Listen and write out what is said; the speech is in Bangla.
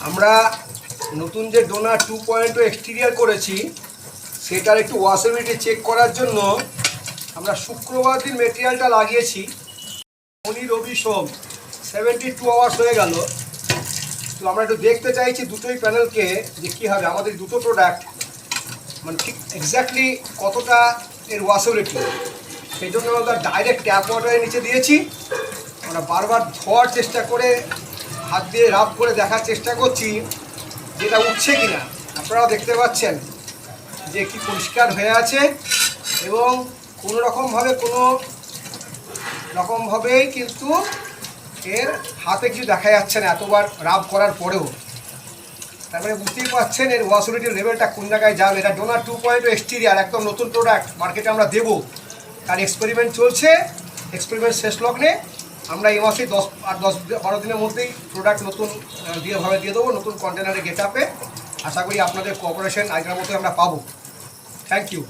আমরা নতুন যে ডোনার 2.0 এক্সটেরিয়র করেছি সেটার একটু ওয়াশেবিলিটি চেক করার জন্য আমরা শুক্রবার দিন মেটেরিয়ালটা লাগিয়েছি। শনি রবি সোম 72 আওয়ার্স হয়ে গেল। তো আমরা একটু দেখতে চাইছি দুটোই প্যানেলকে যে কী হবে আমাদের দুটো প্রোডাক্ট মানে ঠিক এক্স্যাক্টলি কতটা এর ওয়াশেবিলিটি। সেই জন্য আমরা ডাইরেক্ট ট্যাপ ওয়াটারের নিচে দিয়েছি। আমরা বারবার ধোয়ার চেষ্টা করে হাত দিয়ে রাব করে দেখার চেষ্টা করছি যেটা উঠছে কি না। আপনারাও দেখতে পাচ্ছেন যে কি পরিষ্কার হয়ে আছে এবং কোনো রকমভাবেই কিন্তু এর হাতে কিছু দেখা যাচ্ছে না এতবার রাব করার পরেও। তারপরে বুঝতেই পারছেন এর ওয়াশেবিলিটির লেভেলটা কোন জায়গায় যাবে। এটা ডোনার 2.0 এক্সটেরিয়র একদম নতুন প্রোডাক্ট, মার্কেটে আমরা দেবো। তার এক্সপেরিমেন্ট চলছে, এক্সপেরিমেন্ট শেষ লগ্নে আমরা এই মাসে 10-12 দিনের মধ্যেই প্রোডাক্ট নতুন দিয়ে দেবো, নতুন কন্টেনারে গেট আপে। আশা করি আপনাদের কোঅপারেশন আগের মতো আমরা পাবো। Thank you.